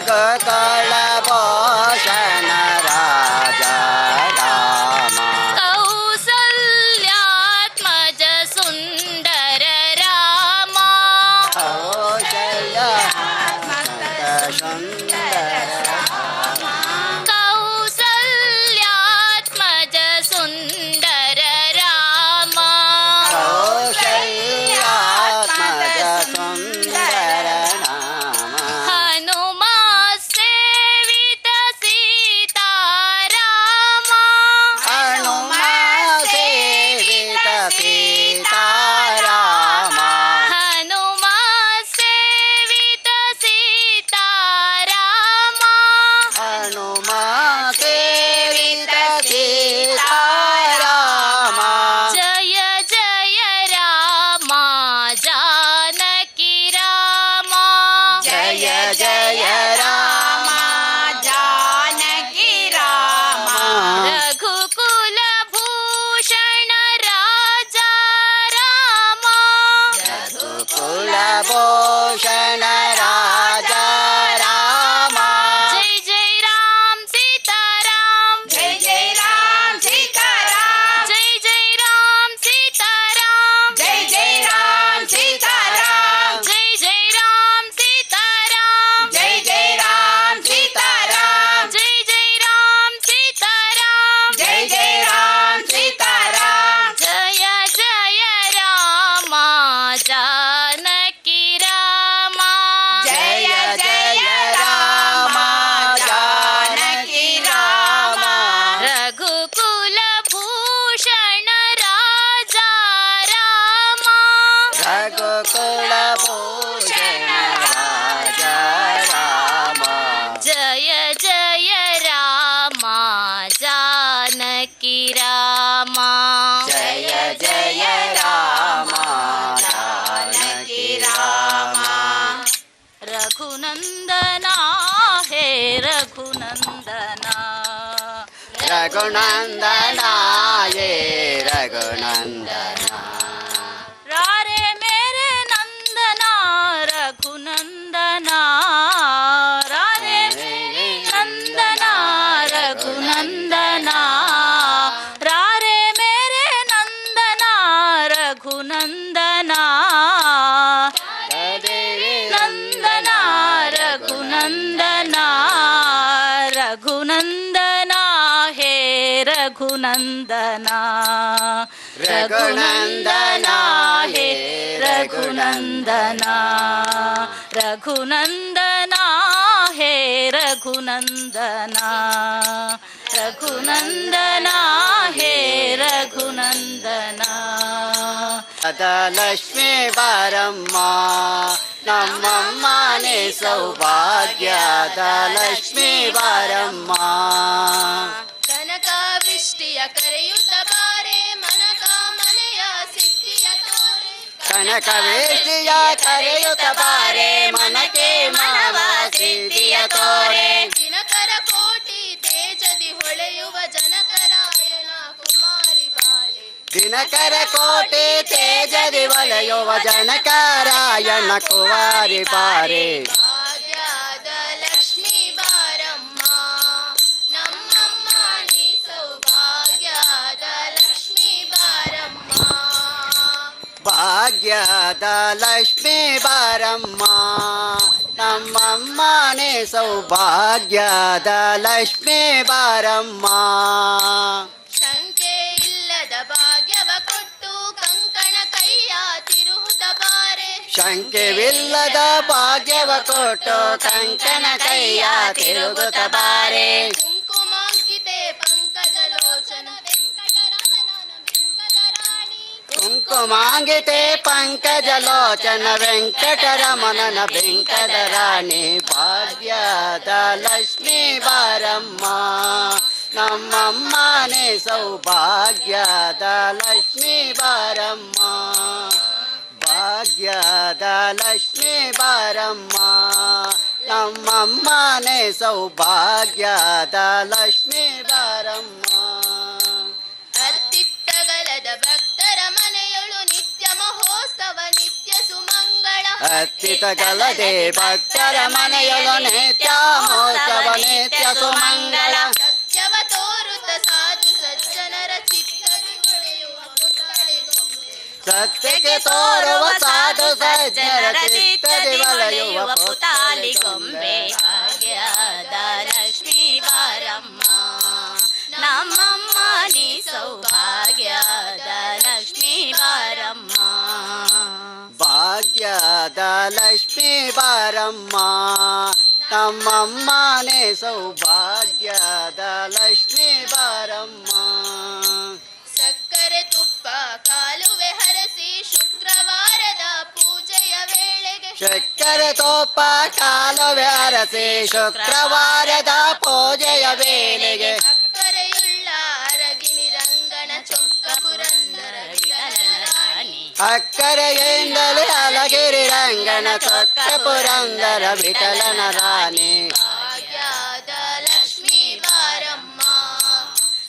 ರಘುಕುಲ ಭೂಷಣ ರಾಜ ರಾಮ ಕೌಸಲ್ಯಾತ್ಮಜ ಸುಂದರ ರಾಮ ಕೌಸಲ್ಯಾತ್ಮಜ ಸುಂದರ ಕೌಸಲ್ಯಾತ್ಮಜ ಸುಂದರ ರಾಮ ಕೌಸಲ್ಯಾತ್ಮಜ ಸುಂದರ ನಾಮ ಹನುಮ ಸೇವಿತ ಸೀತಾರಾಮ ಹನುಮ ಸೇವಿತ ಸೀತಾರಾಮ ಹನುಮ ಸೇವಿತ ಸೀತಾರಾಮ ಹನುಮ ಸೇವಿತ ಸೀತಾರಾಮ ಜಯ ಜಯ ರಾಮ ಜಾನಕಿ ರಾಮ ಜಯ ಜಯ ರಾಮ ಜಾನಕಿ ರಾಮ ರಘುಕುಲ ಭೂಷಣ ರಾಜ ರಾಮ ರಘುಕುಲ ಭೂಷಣ ರಾಜ ರಾಮ ಜೈ ಜೈ ರಾಮ್ ಸೀತಾರಾಮ್ ಜಯ ಜಯ ರಾಮ ಸೀತಾರಾಮ ಜೈ ಜೈ ರಾಮ್ ಸೀತಾರಾಮ್ ಜಯ ಜಯ ರಾಮ ಸೀತಾರಾಮ ಜೈ ಜೈ ರಾಮ್ ಸೀತಾರಾಮ್ ಜಯ ಜಯ ರಾಮ ಸೀತಾರಾಮ ಜೈ ಜೈ ರಾಮ್ ಸೀತಾರಾಮ್ ಜಯ ಜಯ ರಾಮ ಸೀತಾರಾಮ ಜಯ ಜಯ ರಾಮ ಜಾನಕಿ ರಾಮ ಜಯ ಜಯ ರಾಮ ಜಾನಕಿ ರಾಮ ರಘುಕುಲ ಭೂಷಣ ರಾಜ ರಾಮ ರಘುಕುಲ ಭೂಷಣ ರಾಜ ರಾಮ ಜಯ ಜಯ ರಾಮ ಜಾನಕಿ ರಾಮ ಜಯ ಜಯ ರಾಮ ಜಾನಕಿ ರಾಮ ರಘುನಂದನ ಹೇ ರಘುನಂದನ ರಘುನಂದನ ಯೇ ರಘುನಂದನ ರಾರೆ ಮೇರೆ ನಂದನ ರಘುನಂದನ ರಾರೆ ಮೇರೆ ನಂದನ ರಘುನಂದನ ರಾರೆ ಮೇರೆ ನಂದನ ರಘುನಂದನ ದೇವಿ ನಂದನ ರಘುನಂದನ ರಘುನಂದನ ಹೇ ರಘುನಂದನ ರಘುನಂದನ ಹೇ ರಘುನಂದನ ರಘುನಂದನ ಹೇ ರಘುನಂದನ ರಘುನಂದನ ಹೇ ರಘುನಂದನ ಲಕ್ಷ್ಮೀ ಬಾರಮ್ಮ ನಮ್ಮಮ್ಮನೆ ಸೌಭಾಗ್ಯದ ಲಕ್ಷ್ಮೀ ಬಾರಮ್ಮ ಕನಕವೃಷ್ಟಿಯ ಕರೆಯುತ್ತ ಬಾರೆ ಮನಕ ಮನೆಯ ಸಿದ್ಧಿಯ ತೋರೆ ಕನಕವೇಶಿಯ ಕರೆಯುತ್ತ ಬಾರೆ ಮನಕೆ ಮಾವ ಸಿದ್ಧಿಯ ತೋರೆ ದಿನಕರ ಕೋಟಿ ತೇಜದಿ ಹೊಳೆಯುವ ಜನಕರಾಯನ ಕುಮಾರಿ ಬಾಲೆ ದಿನಕರ ಕೋಟೆ ತೇಜದಿ ವಲಯುವ ಜನಕರಾಯಣ ಕುವಾರಿ ಬಾರೆ ಭಾಗ್ಯದ ಲಕ್ಷ್ಮೀ ಬಾರಮ್ಮ ನಮ್ಮಮ್ಮ ನೀ ಸೌಭಾಗ್ಯದ ಲಕ್ಷ್ಮೀ ಬಾರಮ್ಮ ಭಾಗ್ಯದ ಲಕ್ಷ್ಮೀ ಬಾರಮ್ಮ ನಮ್ಮಮ್ಮನೆ ಸೌಭಾಗ್ಯದ ಲಕ್ಷ್ಮೀ ಬಾರಮ್ಮ ಶಂಕೆ ಇಲ್ಲದ ಭಾಗ್ಯವ ಕೊಟ್ಟು ಕಂಕಣ ಕೈಯ ತಿರುಹುತ ಬಾರೆ ಶಂಕೆವಿಲ್ಲದ ಭಾಗ್ಯವ ಕೊಟ್ಟು ಕಂಕಣ ಕೈಯ ತಿರುಗುತ್ತ ಬಾರೆ ಕುಂಕುಮಾಂಕಿತೆ ಪಂಕಜಲೋಚನ ವೆಂಕಟರಮಣನ ವೆಂಕಟರಾಣಿ ಕುಂಕುಮಾಂಗಿತೆ ಪಂಕಜಲೋಚನ ವೆಂಕಟರಮಣನ ವೆಂಕಟರಾಣಿ ಭಾಗ್ಯದ ಲಕ್ಷ್ಮೀ ಬಾರಮ್ಮ ನಮ್ಮಮ್ಮನೆ ಸೌಭಾಗ್ಯದ ಲಕ್ಷ್ಮೀ ಬಾರಮ್ಮ ಭಾಗ್ಯದ ಲಕ್ಷ್ಮೀ ಬಾರಮ್ಮ ನಮ್ಮಮ್ಮನೆ ಸೌಭಾಗ್ಯದ ಲಕ್ಷ್ಮೀ ಬಾರಮ್ಮ ಅತ್ತಿತ್ತಗಲದ ಭಕ್ತರ ಮನೆಯೊಳು ನಿತ್ಯ ಮಹೋತ್ಸವ ನಿತ್ಯ ಸುಮಂಗಳ ಅತ್ತಿತಗಲದೆ ಭಕ್ತರ ಮನೆಯಲು ನಿತ್ಯ ಮಹೋತ್ಸವ ನಿತ್ಯ ಸುಮಂಗಳ ಸತ್ಯವ ತೋರುತ್ತ ಸಾಧು ಸಜ್ಜನರ ಚಿತ್ತದಿ ಹೊಳೆಯುವ ಪುತ್ಥಳಿಗೊಂಬೆ. ಸತ್ಯಕ್ಕೆ ತೋರುವ ಸಾಧು ಸಜ್ಜನರ ಚಿತ್ತದಿ ಒಲೆಯುವ ಪುತಾಲಿಗೊಂಬೆ ಭಾಗ್ಯದ ಲಕ್ಷ್ಮೀ ಬಾರಮ್ಮ ನಮ್ಮಮ್ಮ ನೀ ಸೌಭಾಗ್ಯದ ಲಕ್ಷ್ಮೀ ಬಾರಮ್ಮ ಭಾಗ್ಯದ ಲಕ್ಷ್ಮೀ ಬಾರಮ್ಮ ನಮ್ಮಮ್ಮನೇ ಸೌಭಾಗ್ಯದ ಲಕ್ಷ್ಮೀ ಬಾರಮ್ಮ ಸಕ್ಕರೆ ತುಪ್ಪ ಕಾಲುವೆ ಹರಸಿ ಶುಕ್ರವಾರದ ಪೂಜೆಯ ವೇಳೆಗೆ ಚಕ್ಕರೆ ತೋಪ ಕಾಲುವೆ ಅರಸಿ ಶುಕ್ರವಾರದ ಪೂಜೆಯ ವೇಳೆಗೆ ಅಕ್ಕರೆಯುಳ್ಳ ಅರಗಿನಿ ರಂಗನ ಚೊಕ್ಕ ಪುರಂದರ ವಿಠಲನ ರಾಣಿ. ಅಕ್ಕರೆಯಿಂದಲೇ ಅಲಗಿರಿ ರಂಗನ ಚೊಕ್ಕ ಪುರಂದರ ವಿಠಲನ ರಾಣಿ ಭಾಗ್ಯದ ಲಕ್ಷ್ಮೀ ಬಾರಮ್ಮ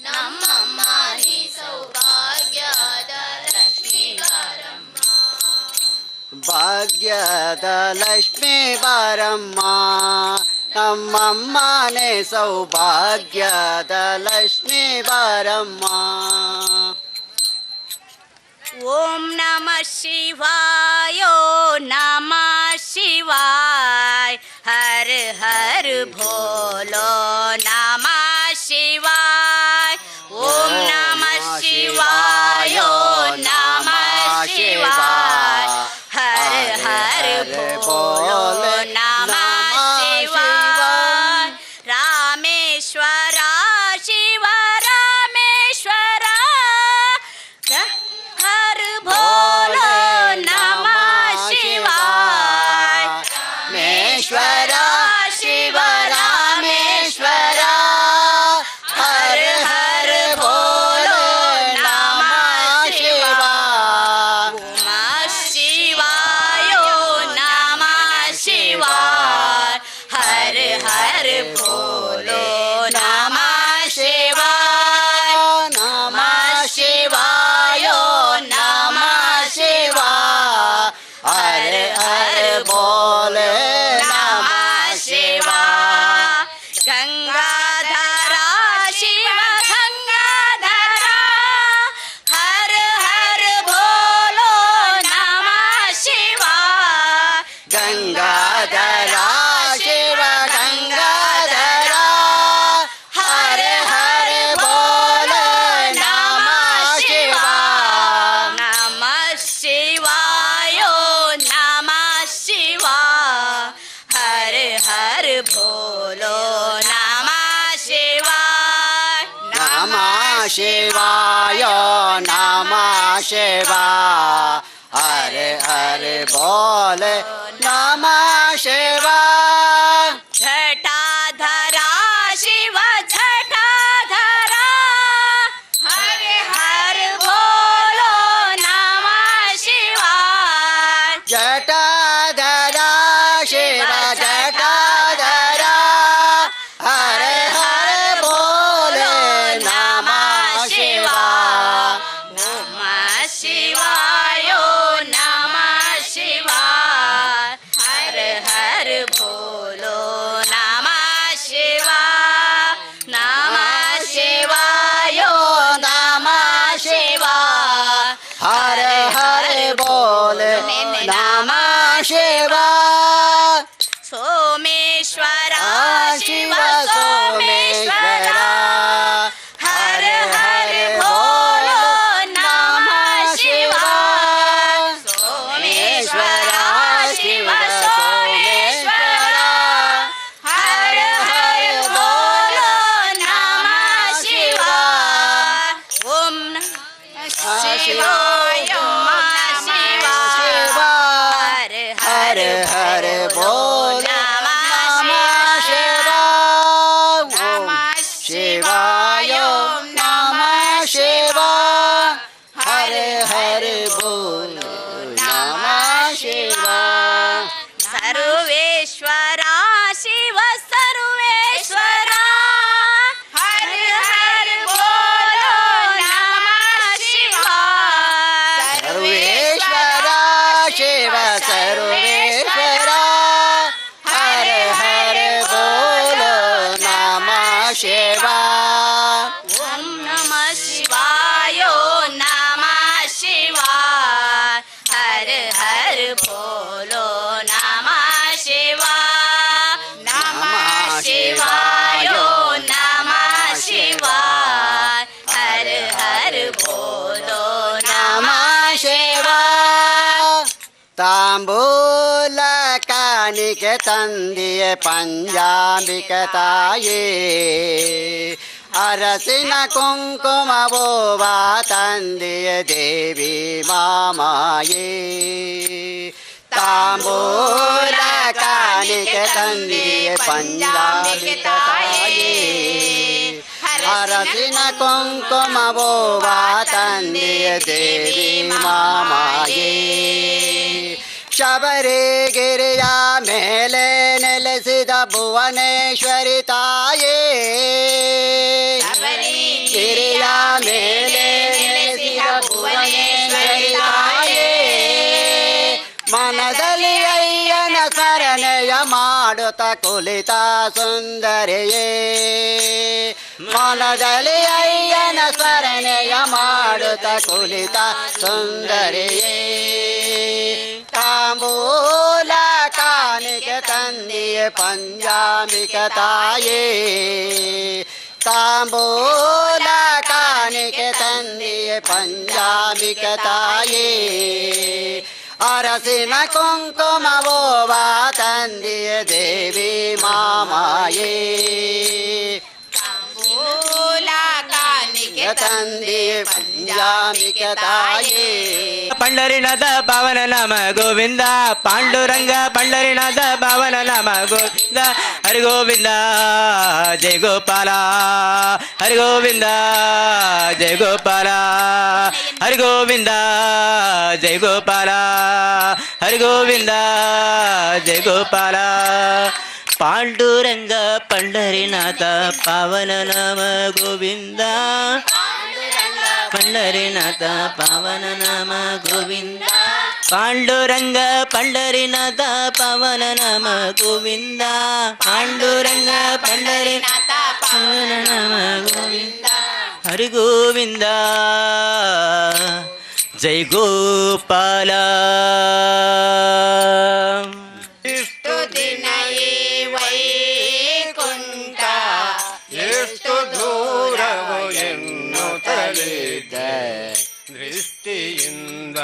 ನಮ್ಮಮ್ಮ ನೀ ಸೌಭಾಗ್ಯದ ಲಕ್ಷ್ಮೀ ಬಾರಮ್ಮ. ಭಾಗ್ಯದ ಲಕ್ಷ್ಮೀ ಬಾರಮ್ಮ ನಮ್ಮಮ್ಮನೇ ಸೌಭಾಗ್ಯದ ಲಕ್ಷ್ಮೀ ಬಾರಮ್ಮ ಓಂ ನಮಃ ಶಿವಾಯ ಓಂ ನಮಃ ಶಿವಾಯ ಹರ ಹರ ಭೋಲೋ ನಮಃ ಶಿವಾಯ ಓಂ ನಮಃ ಶಿವಾಯ ಓಂ ನಮಃ ಶಿವಾಯ ಹರ ಹರ ಭೋಲೋ ನಮಃ ಶಿವಾಯ ರಾಮೇಶ್ವರ ಶಿವ ರಾಮೇಶ್ವರ ಹರ ಭೋಲೋ ನಮಃ ಶಿವಾಯ ಮೇಶ್ವರ ಶಿವ ರಾಮೇಶ್ವರ ಹರ ಹರ ಭೋಲೋ ನಮಃ ಶಿವ ನಮಃ ಶಿವಾಯ ನಮಃ ಶಿವಾಯ ಹರ ಹರ ಭೋಲೋ ನಮಃ ಶಿವಾಯ ನಮಃ ಶಿವಾಯ ನಮಃ ಶಿವ ಹರ ಹರ ಭೋಲೆ ನಮಃ ಶಿವ ಗಂಗಾಧರ ಶಿವ ಗಂಗಾಧರ ಹರ ಹರ ಭೋಲೋ ನಮಃ ಶಿವ ಗಂಗಾಧರ ಶಿವ ಗಂಗಾಧರ ಹರ ಹರ ಭೋಲೆ ನಮಃ ಶಿವ ನಮಃ ಶಿವಾಯ ನಮಃ ಶಿವ ಹರ ಹರ ಭೋಲೋ ನಮಃ ಶಿವ ನಮಃ ಶಿವಾಯ ನಮಃ ಶಿವ ಹರ ಹರ ಭೋಲೆ ನಮಃ ಶಿವ ಜಟಾಧರ ಶಿವ ಜಟಾಧರ ಹರ ಹರ ಭೋಲೋ ನಮಃ ಶಿವ ಜಟಾಧರ ಶಿವ ಜಟಾಧರ ಹರ ಹರ ಭೋಲೆ ನಮಃ ಶಿವ ನಮಃ ಶಿವಾಯ ನಮಃ ಶಿವ ಹರ ಹರ ತಾಂಬೂಲ ಕಾಣಿಕೆ ತಂದಿಯೇ ಪಂಜಾಂಬಿಕೆ ತಾಯೇ ಅರಸಿನ ಕುಂಕುಮವೋವ ತಂದೆಯ ದೇವಿ ಮಾಮಾಯೇ ತಾಂಬೂಲ ಕಾಣಿಕೆ ತಂದೆಯ ಪಂಜಾಂಬಿಕೆ ತಾಯೇ ಅರಸಿನ ಕುಂಕುಮವೋವ ತಂದೆಯ ದೇವಿ ಮಾಮಾಯೇ ಶಬರಿಗಿರಿಯ ಮೇಲೆ ನೆಲೆಸಿದ ಭುವನೇಶ್ವರಿ ತಾಯೇ ಗಿರಿಯ ಮೇಲೆ ನೆಲೆಸಿದ ಭುವನೇಶ್ವರಿ ತಾಯೇ ಮನದಲ್ಲಿ ಅಯ್ಯನ ಸ್ಮರಣೆಯ ಮಾಡುತ್ತ ಕುಳಿತ ಸುಂದರಿಯೇ ಮನದಲ್ಲಿ ಅಯ್ಯನ ಸ್ಮರಣೆಯ ಮಾಡುತ್ತ ಕುಳಿತ ಸುಂದರಿಯೇ ತಾಂಬೂಲ ಕಾಣಿಕೆ ತಂದೆಯೇ ಪಂಜಾಂಬಿಕೆ ತಾಯೇ ತಾಂಬೂಲ ಕಾಣಿಕೆ ತಂದೆಯೇ ಪಂಜಾಂಬಿಕೆ ತಾಯೇ ಅರಸಿನ ಕುಂಕುಮವೋವ ತಂದೆಯ ದೇವಿ ಮಾಮಾಯೇ ತಂದೆಯ ಪಂಜಾಂಬಿಕೆ ತಾಯೇ ಪಂಡರಿನಾಥ ಪಾವನ ನಾಮ ಗೋವಿಂದ ಪಾಂಡುರಂಗ ಪಂಡರಿನಾಥ ಪಾವನ ನಾಮ ಗೋವಿಂದ ಹರಿ ಗೋವಿಂದ ಜಯ ಗೋಪಾಲ ಹರಿ ಗೋವಿಂದ ಜಯ ಗೋಪಾಲ ಹರಿ ಗೋವಿಂದ ಜಯ ಗೋಪಾಲ ಹರಿ ಗೋವಿಂದ ಜಯ ಗೋಪಾಲ ಪಾಂಡುರಂಗ ಪಂಡರಿನಾಥ ಪಾವನ ನಾಮ ಗೋವಿಂದ ಪಂಡರಿನಾಥ ಪಾವನ ನಾಮ ಗೋವಿಂದ ಪಾಂಡುರಂಗ ಪಂಡರಿನಾಥ ಪಾವನ ನಾಮ ಗೋವಿಂದ ಪಾಂಡುರಂಗ ಪಂಡರಿನಾಥ ಪಾವನ ನಾಮ ಗೋವಿಂದ ಹರಿ ಗೋವಿಂದ ಜೈ ಗೋಪಾಲ ಇಷ್ಟು ದಿನ ಈ ವೈಕುಂಠ ಎಷ್ಟು ದೂರವು ಎನ್ನುತ್ತಲಿದ್ದೆ ದೃಷ್ಟಿಯಿಂದ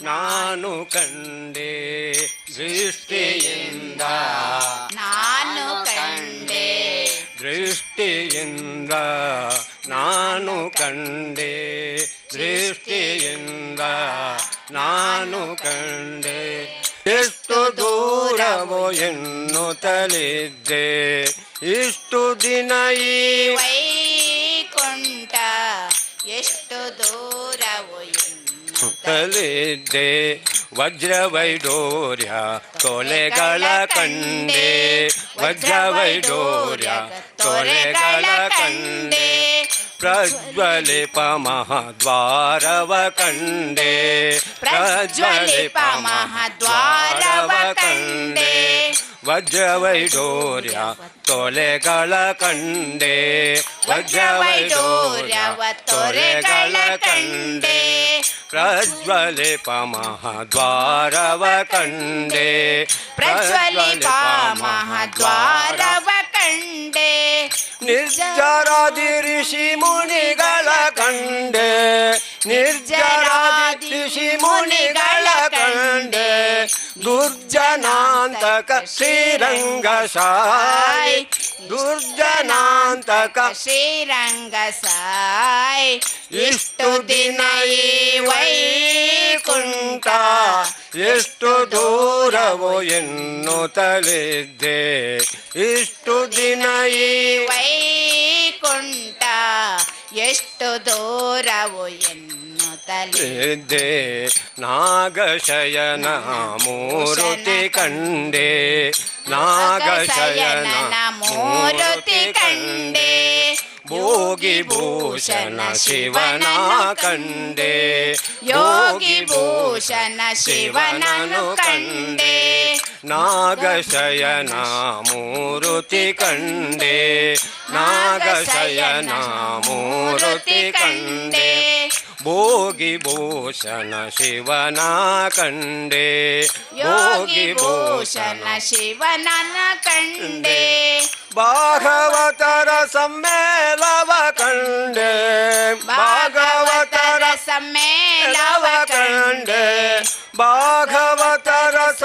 ನಾನು ಕಂಡೆ ದೃಷ್ಟಿಯಿಂದ ನಾನು ಕಂಡೆ ದೃಷ್ಟಿಯಿಂದ ನಾನು ಕಂಡೆ ದೃಷ್ಟಿಯಿಂದ ನಾನು ಕಂಡೆ ಎಷ್ಟು ದೂರವೋ ಎನ್ನುತ್ತಲಿದ್ದೆ ಇಷ್ಟು ದಿನ ಈ ವೈಕುಂಠ ಎಷ್ಟು ದೂರವು ಸುತ್ತಲಿದ್ದೆ ವಜ್ರವೈಡೂರ್ಯ ತೊಲೆಗಳ ಕಂಡೆ ವಜ್ರವೈಡೂರ್ಯ ತೊಲೆಗಳ ಕಂಡೆ ಪ್ರಜ್ವಲಿಪ ಮಹಾದ್ವಾರವ ಕಂಡೆ ಪ್ರಜ್ವಲಿಪ ಮಹಾದ್ವಾರವ ಕಂಡೆ ವಜ್ರವೈಡೂರ್ಯ ತೊಲೆಗಳ ಕಂಡೆ ವಜ್ರವೈಡೂರ್ಯವ ತೊರೆಗಳ ಕಂಡೆ ಪ್ರಜ್ವಲಿಪ ಮಹಾದ್ವಾರವ ಕಂಡೆ ಪ್ರಜ್ವಲಿಪ ಮಹಾದ್ವಾರವ ಕಂಡೆ ನಿರ್ಜರಾದಿ ಋಷಿ ಮುನಿಗಳ ಕಂಡೆ ನಿರ್ಜರಾದಿ ಋಷಿ ಮುನಿಗಳ ಕಂಡೆ ದುರ್ಜನಾಂತಕ ಶ್ರೀರಂಗ ಸಾಯಿ ದುರ್ಜನಾಂತಕ ಶ್ರೀರಂಗ ಸಾಯಿ ಇಷ್ಟು ದಿನ ಈ ವೈಕುಂಠ ಎಷ್ಟು ದೂರವೋ ಎನ್ನುತ್ತಲಿದ್ದೆ ಇಷ್ಟು ದಿನ ಈ ವೈಕುಂಠ ಎಷ್ಟು ದೂರವು ಎನ್ನುತ್ತಲೇ ಇದ್ದೆ ನಾಗಶಯನ ಮೂರುತಿ ಕಂಡೆ ನಾಗಶಯನ ಮೂರುತಿ ಕಂಡೆ ಭೋಗಿ ಭೂಷಣ ಶಿವನ ಕಂಡೆ ಯೋಗಿ ಭೂಷಣ ಶಿವನನು ಕಂಡೆ ನಾಗಶಯನ ಮೂರುತಿ ಕಂಡೆ ನಾಗಶಯನ ಮೂರುತಿ ಕಂಡೆ ಭೋಗಿ ಭೂಷಣ ಶಿವನ ಕಂಡೆ ಯೋಗಿ ಭೂಷಣ ಶಿವನನ ಕಂಡೆ ಭಾಗವತರ ಸಮ್ಮೇಳವ ಕಂಡೆ ಭಾಗವತರ ಸಮ್ಮೇಳವ ಕಂಡೆ ಭಾಗವತರ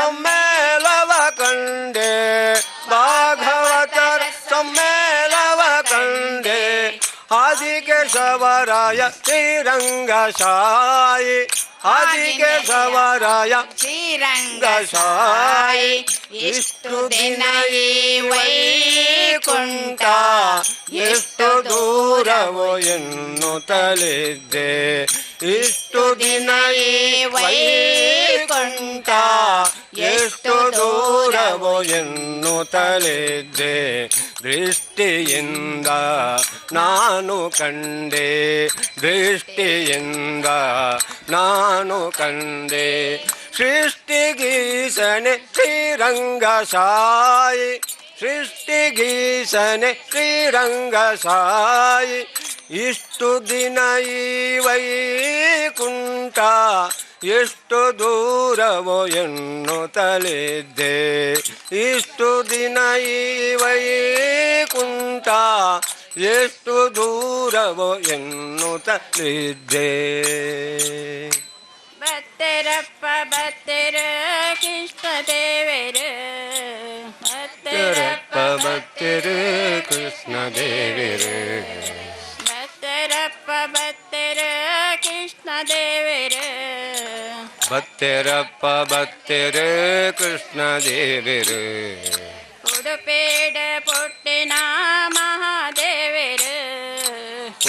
ಸಮ್ಮೇಳವ ಕಂಡೆ ಭಾಗವತರ ಸಮ್ಮೇಳವ ಕಂಡೆ ಆದಿಕೇಶವರಾಯ ಶ್ರೀರಂಗಶಾಯಿ ಆದಿಕೇಶವರಾಯ ಶ್ರೀರಂಗಶಾಯಿ ಇಷ್ಟು ದಿನ ಈ ವೈಕುಂಠ ಎಷ್ಟು ದೂರವೋ ಎನ್ನುತ್ತಲಿದ್ದೆ ಇಷ್ಟು ದಿನ ಈ ವೈಕುಂಠ ಎಷ್ಟು ದೂರವೋ ಎನ್ನುತ್ತಲಿದ್ದೆ ದೃಷ್ಟಿಯಿಂದ ನಾನು ಕಂಡೆ ದೃಷ್ಟಿಯಿಂದ ನಾನು ಕಂಡೆ ಸೃಷ್ಟಿಗೀಸನೆ ಶ್ರೀರಂಗಶಾಯಿ ಸೃಷ್ಟಿಗೀಸನೆ ಶ್ರೀರಂಗಶಾಯಿ ಇಷ್ಟು ದಿನ ಈ ವೈಕುಂಠ ಎಷ್ಟು ದೂರವೋ ಎನ್ನುತ್ತಲಿದ್ದೆ ಇಷ್ಟು ದಿನ ಈ ವೈಕುಂಠ ಎಷ್ಟು ದೂರವೋ ಎನ್ನುತ್ತಲಿದ್ದೆ ಭಕ್ತರಪ್ಪ ಭಕ್ತರ ಕೃಷ್ಣ ದೇವರು ಭಕ್ತರಪ್ಪ ಭಕ್ತರು ಕೃಷ್ಣ ದೇವರು ಭಕ್ತರಪ್ಪ ಭಕ್ತರ ಕೃಷ್ಣ ದೇವರು ಭಕ್ತರಪ್ಪ ಭಕ್ತರು ಕೃಷ್ಣ ದೇವರು ಉಡುಪೇಡ ಪೊಟ್ಟಿನ ಮಹಾದೇವರು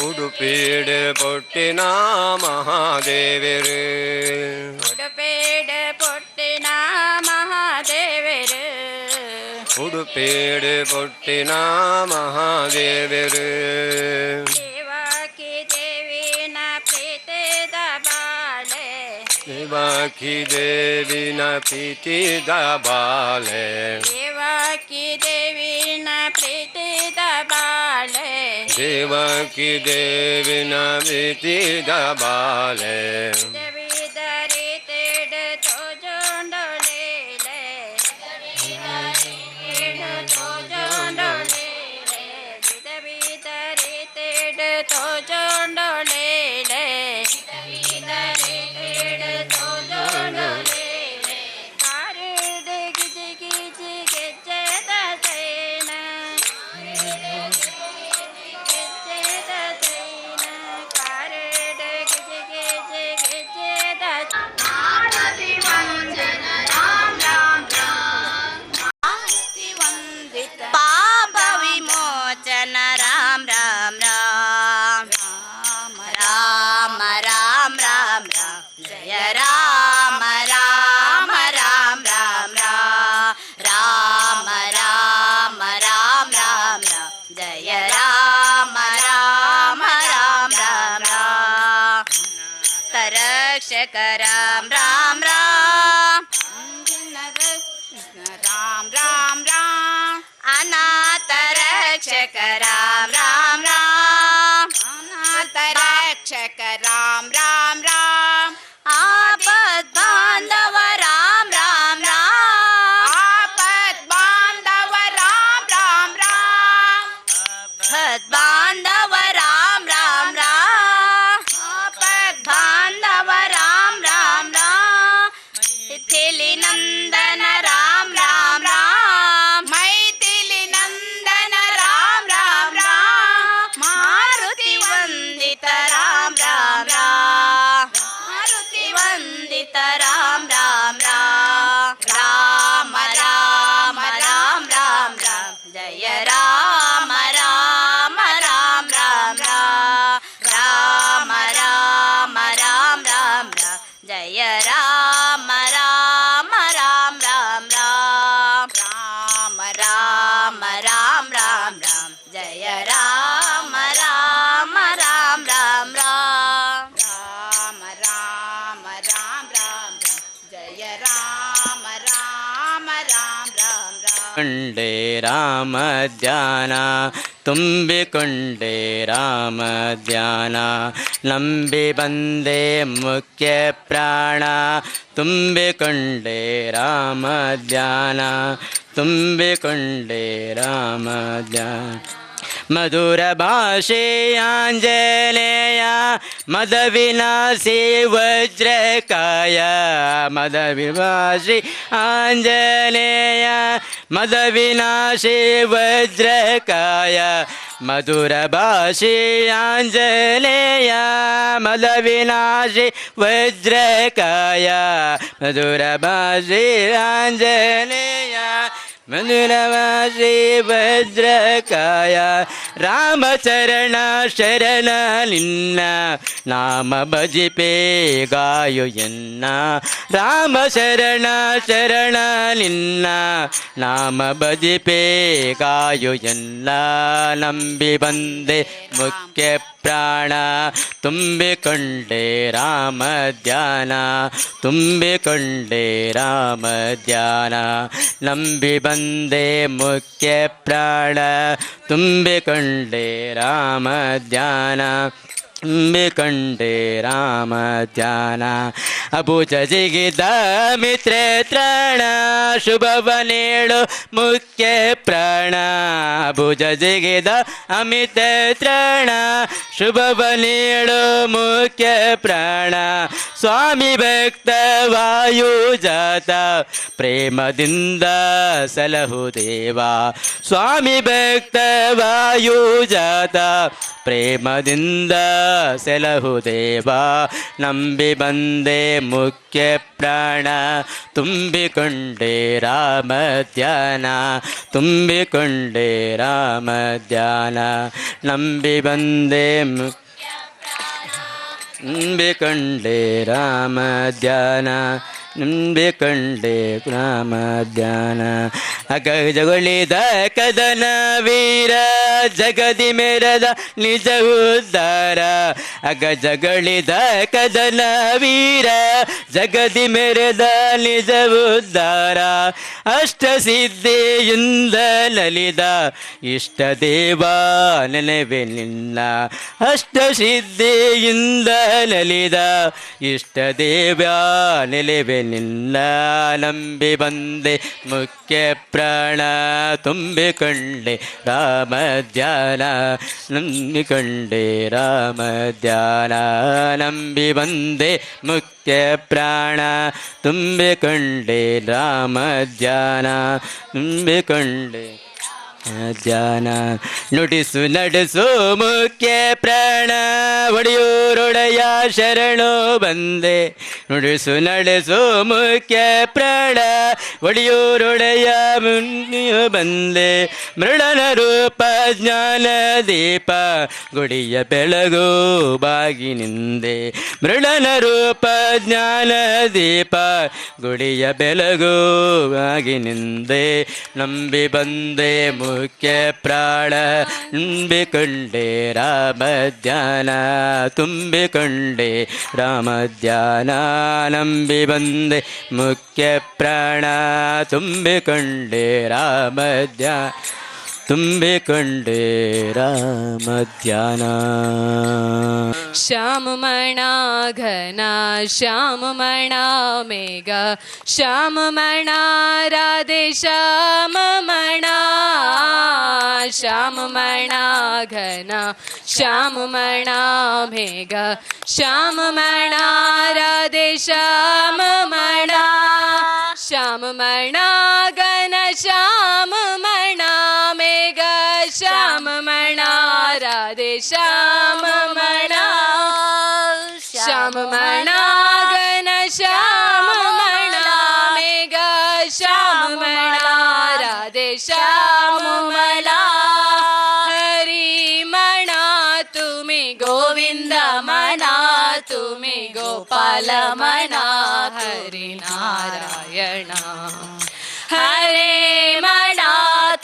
ಉಡುಪೀಡ ಪೊಟ್ಟಿನ ಮಹಾದೇವರು ಉಡುಪೇಡ ಪೊಟ್ಟಿನ ಮಹಾದೇವರು ಉಡುಪೀಡ ಪೊಟ್ಟಿನ ಮಹಾದೇವರು ದೇವಾಕಿ ದೇವಿನ ಪ್ರೀತಿದ ಬಾಳೆ ದೇವಾಕಿ ದೇವಿನ ಪ್ರೀತಿದ ಬಾಲೆ ದೇವಾಕಿ ದೇವಿನ ಪ್ರೀತಿದ ಬಾಳೆ ದೇವಕಿ ದೇವಿನ ಪ್ರೀತಿದ ಬಾಲೆ ವಿಧವಿಧರಿ ತೇಡ ತೋಜೊಂಡೊಲೇಲೆ ತೋಜೊಂಡೊಲೇಲೆ ವಿಧವಿಧರಿ ತೇಡ ತೋಜೊಂಡೊಲೇಲೆ ವಿಧವಿಧರಿ ತೇಡ ತೋಜೊಂಡೊಲೇಲೆ ಕಾರಿಡ ಗಿಜಿ ಗಿಜಿ ಗೆಜ್ಜೆದ ಸೈನ ಗೆಜ್ಜೆದ ಸೈನ ಕಾರಿಡ ಗಿಜಿ ಗಿಜಿ ಗೆಜ್ಜೆದ ಆರತಿ ವಂದನ ರಾಮ ರಾಮ ರಾಮ ಆರತಿ ವಂದಿತ ಪಾಪ ವಿಮೋಚನ ರಾಮ ರಾಮ ರಾಮ ರಾಮ ರಾಮ ರಾಮ ರಾಮ ಜಯ ರಾಮ ರಾಮ ರಾಮ ರಾಮ ರಾಮ ರಾಮ ರಾಮ ರಾಮ ಜಯ ರಾಮ ರಾಮ ರಾಮ ರಾಮ ತರಕ್ಷಕ ರಾಮ ರಾಮ ರಾಮ ರಾಮ ರಾಮ ಅನಾಥ ರಕ್ಷಕ ರಾಮ ರಾಮ ಅನಾಥ ರಕ್ಷಕ ರಾಮ ರಾಮ ರಾಮ ಆಪತ್ ಬಾಂಧವ ರಾಮ ರಾಮ ಆಪತ್ ಬಾಂಧವ ರಾಮ ರಾಮ ಆಪತ್ ಬಾಂಧವ ರಾಮ ರಾಮ ಆಪತ್ ಬಾಂಧವ ರಾಮ ರಾಮ ಮೈಥಿಲಿ ನಂದನ ರಾಮ ರಾಮ ಮೈಥಿಲಿ ನಂದನ ರಾಮ ರಾಮ ಮಾರುತಿ ವಂದಿತ ರಾಮ ರಾಮ ಮಾರುತಿ ವಂದಿತ ರಾಮ ರಾಮ ರಾಮ ರಾಮ ರಾಮ ರಾಮ ರಾಮ ಜಯ ರಾಮ ರಾಮ ರಾಮ ರಾಮ ರಾಮ ರಾಮ ರಾಮ ರಾಮ ಜಯ ರಾಮ ರಾಮ ರಾಮ ರಾಮ ರಾಮ ರಾಮ ರಾಮ ರಾಮ ರಾಮ ಜಯ ರಾಮ ರಾಮ ರಾಮ ರಾಮ ರಾಮ ರಾಮ ರಾಮ ರಾಮ ಜಯ ರಾಮ ರಾಮ ರಾಮ ರಾಮ ಕೊಂಡೆ ರಾಮ ಧ್ಯಾನ ತುಂಬಿಕೊಂಡೆ ರಾಮ ಧ್ಯಾನ ನಂಬಿ ಬಂದೆ ಮುಖ್ಯ ಪ್ರಾಣ ತುಂಬಿಕೊಂಡೆ ರಾಮ ಧ್ಯಾನ ತುಂಬಿಕೊಂಡೆ ರಾಮ ಧ್ಯಾನ ಮಧುರ ಭಾಷೆ ಆಂಜನೇಯ ಮದವಿನಾಶಿ ವಜ್ರಕಾಯ ಮದವಿನಾಶಿ ಆಂಜನೇಯ ಮದವಿನಾಶಿ ವಜ್ರಕಾಯ ಮಧುರ ಭಾಷೆ ಆಂಜನೇಯ ಮದವಿನಾಶಿ ವಜ್ರಕಾಯ ಮಧುರ ಭಾಷೆ ಆಂಜನೇಯ ಮಧುರವಾಸಿ ವಜ್ರಕಾಯ ರಾಮಚರಣ ಶರಣ ನಿನ್ನ ನಾಮ ಭಜಿಪೆ ಗಾಯು ಎನ್ನ ರಾಮ ಶರಣ ಶರಣ ನಿನ್ನ ನಾಮ ಭಜಿಪೆ ಗಾಯು ಎನ್ನ ನಂಬಿ ಬಂದೆ ಮುಖ್ಯ ಪ್ರಾಣ ತುಂಬಿಕೊಂಡೆ ರಾಮ ಧ್ಯಾನ ತುಂಬಿಕೊಂಡೆ ರಾಮ ಧ್ಯಾನ ನಂಬಿ ಬಂದೆ ಮುಖ್ಯ ಪ್ರಾಣ ತುಂಬಿಕೊಂಡೆ ರಾಮ ಧ್ಯಾನ ತುಂಬಿಕೊಂಡೆ ರಾಮ ಧ್ಯಾನ ಅಬುಜ ಜಿಗಿದ ಮಿತ್ರ ತ್ರಾಣ ಶುಭವನೇಳು ಮುಖ್ಯ ಪ್ರಾಣ ಅಬುಜ ಜಿಗಿದ ಅಮಿತ ತ್ರಾಣ ಶುಭವನೇಳು ಮುಖ್ಯ ಪ್ರಾಣ ಸ್ವಾಮಿ ಭಕ್ತ ವಾಯು ಜಾತ ಪ್ರೇಮದಿಂದ ಸಲಹು ದೇವ ಸ್ವಾಮಿ ಭಕ್ತ ವಾಯು ಜಾತ ಪ್ರೇಮದಿಂದ ಸಲಹು ದೇವ ನಂಬಿ ಬಂದೆ ಮುಖ್ಯ ಪ್ರಾಣ ತುಂಬಿಕೊಂಡೆ ರಾಮ ಧ್ಯಾನ ತುಂಬಿಕೊಂಡೆ ರಾಮ ಧ್ಯಾನ ನಂಬಿ ಬಂದೆ ನಂಬಿಕೊಂಡೆ ರಾಮ ಧ್ಯಾನ ನಂಬಿಕೊಂಡೆ ರಾಮ ಧ್ಯಾನ ಅಗಜಗೊಳಿದ ಕದನ ವೀರ ಜಗದಿ ಮೆರದ ನಿಜ ಉದ್ಧಾರ ಅಗಜಗಳಿದ ಕದನ ವೀರ ಜಗದಿ ಮೆರೆದ ನಿಜ ಉದ್ಧಾರ ಅಷ್ಟ ಸಿದ್ಧಿಯಿಂದ ನಲಿದ ಇಷ್ಟ ದೇವ ನೆನವೆ ನಿನ್ನ ಅಷ್ಟ ಸಿದ್ಧಿಯಿಂದ ನಲಿದ ಇಷ್ಟ ದೇವ ನೆಲೆವೆ ನಿನ್ನ ನಂಬಿ ಬಂದೆ ಮುಖ್ಯ ಪ್ರಾಣ ತುಂಬಿಕೊಂಡೆ ರಾಮ ಧ್ಯಾನ ನಂಬಿಕೊಂಡೆ ರಾಮ ಧ್ಯಾನ ನಂಬಿ ಬಂದೆ ಮುಖ್ಯ ಪ್ರಾಣ ತುಂಬಿಕೊಂಡೆ ರಾಮ ಧ್ಯಾನ ತುಂಬಿಕೊಂಡೆ ಧ್ಯಾನ ನುಡಿಸು ನಡೆಸು ಮುಖ್ಯ ಪ್ರಾಣ ಒಡೆಯೂರೊಡೆಯ ಶರಣು ಬಂದೆ ನುಡಿಸು ನಡೆಸು ಮುಖ್ಯ ಪ್ರಾಣ ಒಡೆಯೂರೊಡೆಯ ಮುನಿಯು ಬಂದೆ ಮೃಳನ ರೂಪ ಜ್ಞಾನ ದೀಪ ಗುಡಿಯ ಬೆಳಗು ಬಾಗಿನಿಂದೆ ಮೃಳನ ರೂಪ ಜ್ಞಾನ ದೀಪ ಗುಡಿಯ ಬೆಳಗು ಬಾಗಿನಿಂದೆ ನಂಬಿ ಬಂದೆ ಮುಖ್ಯ ಪ್ರಾಣ ನಂಬಿಕೊಂಡೆ ರಾಮ ಧ್ಯಾನ ತುಂಬಿಕೊಂಡೆ ರಾಮ ಧ್ಯಾನ ನಂಬಿ ಬಂದೆ ಮುಖ್ಯ ಪ್ರಾಣ ತುಂಬಿಕೊಂಡೆ ರಾಮ ಧ್ಯಾನ ತುಂಬಿಕೊಂಡೆ ರಾಮ ಧ್ಯಾನ श्याम मणा घना श्याम मणा मेघ श्याम मणा राधे श्याम मणा श्याम मणा घना श्याम मणा मेघ श्याम मणा राधे श्याम मणा श्याम मणा घन श्याम मणा मेघ श्याम मणा राधे श्याम मणा श्याम मणा घन श्याम मणा मेघ श्याम मणा राधे श्याम मणा हरि मणा तुम्ही गोविंद मणा तुम्ही गोपाल मणा हरि नारायण हरे मणा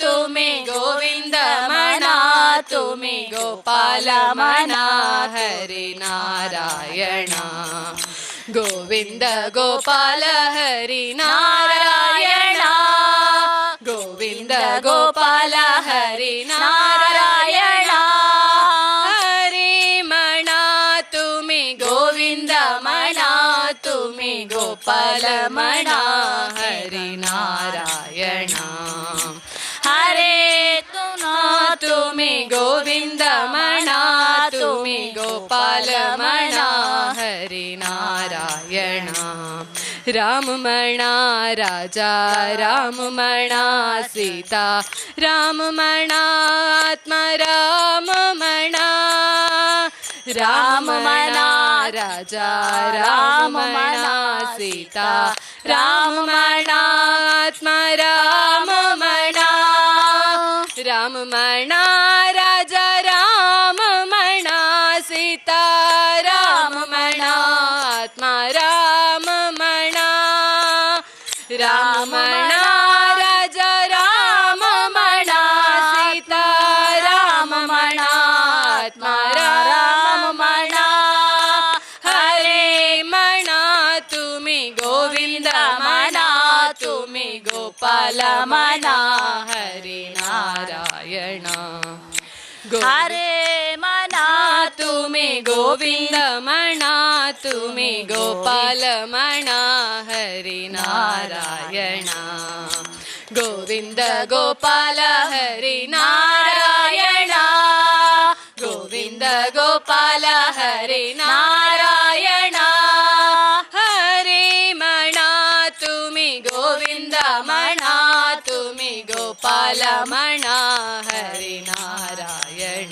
तुम्ही गोविंद मणा तुम्ही गोपाल मणा हरि नारायण गोविंद गोपाल हरि नारायण गोविंद गोपाल हरि नारायण हरि मणा तुम्ही गोविंद मणा तुम्ही गोपाल मणा हरि नारायण हरे तुम्ही गोविंद म्हणा तुम्ही गोपाल म्हणा हरी नारायण राम म्हणा राजा राम म्हणा सीता राम म्हणा आत्मा राम म्हणा राम म्हणा राजा राम म्हणा सीता राम म्हणा आत्मा राम म्हणा राम म्हणा राजा राम म्हणा सीता राम म्हणा आत्मा राम म्हणा राम म्हणा राजा राम म्हणा सीता राम म्हणा आत्मा राम म्हणा हरे म्हणा तुम्ही गोविंद म्हणा तुम्ही गोपाल म्हणा हरी नारायण हरे म्हणा तुम्ही गोविंद म्हणा तुम्ही गोपाल म्हणा हरी नारायण गोविंद गोपाल हरी नारायण गोविंद गोपाल हरी नारायण हरे म्हणा तुम्ही गोविंद म्हणा तुम्ही गोपाल म्हणा हरी नारायण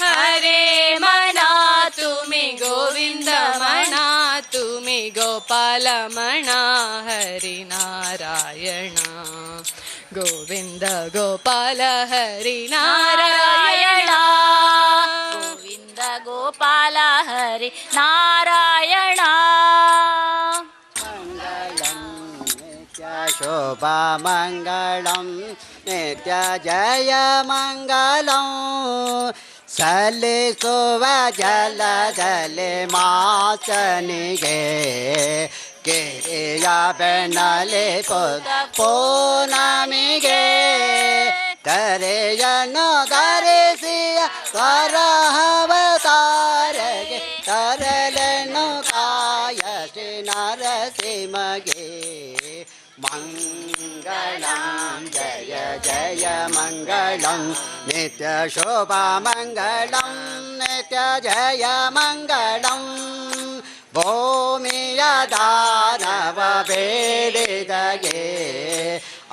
हरे म्हणा तुम्ही गोविंद म्हणा तुम्ही गोपाल म्हणा हरी नारायण गोविंद गोपाल हरी नारायण गोविंद गोपाल हरी नारायण शोभा मङ्गलं नित्य जय मङ्गलं ಸಲ್ಲಿಸುವ ಜಲದಲ್ಲಿ ಮಾಸನಿಗೆ ಕೆರೆಯ ಬೆನ್ನಲೆ ಪೂನಮಿಗೆ ತರೆಯನ್ನು ಧರಿಸಿಯ ಸ್ವರಹವತಾರಗೆ ತರಲೆನ್ನು ಕಾಯಸಿ ನರಸಿಂಹಗೆ ಮಂಗಳಂ ಜಯ ಜಯ ಮಂಗಳಂ ನಿತ್ಯ ಶೋಭಾ ಮಂಗಳಂ ನಿತ್ಯ ಜಯ ಮಂಗಳಂ ಭೂಮಿಯ ದಾನವ ಬೇಡಿದಗೆ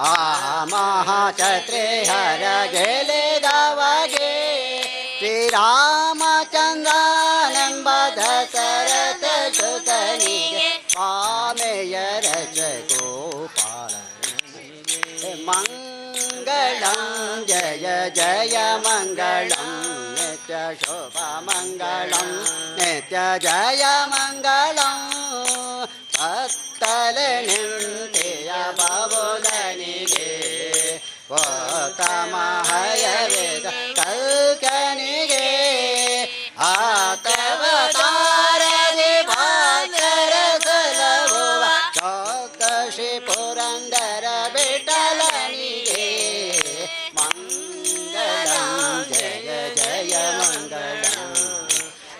ಆ ಮಹಾಛತ್ರಿ ಹರ ಗೆಲಿದವಗೆ ಶ್ರೀರಾಮಚಂದ್ರನೆಂಬ ದಶರಥ ಸುತನಿಗೆ ಸ್ವಾಮಿಯ ರಜ ಗೋಪಾಲ ಮಂಗಳಂ ಜಯ ಜಯ ಮಂಗಳಂ ನಿತ್ಯ ಶೋಭಾ ಮಂಗಳಂ ನಿತ್ಯ ಜಯ ಮಂಗಳಂ ಭಕ್ತಲೆ ನಿಂತೆಯ ಬಾಬುದನಿಗೆ ಗೌತಮಹಯ ವೇದ ಕಲ್ಕನಿಗೆ ಆತವತಾರದಿ ಭಾಗ್ಯರ ಸಲಹುವ ಚೌಕಶಿ ಪುರಂದರ ಬಿಠಲನಿಗೆ ಮಂಗಳಂ ಜಯ ಜಯ ಮಂಗಳಂ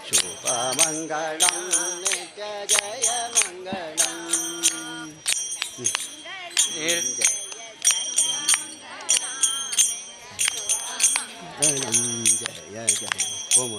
ಶುಭ ಮಂಗಳಂ ನಿತ್ಯ ಜಯ ಮಂಗಳಂ ಜಯ ಜಯ ಓಂ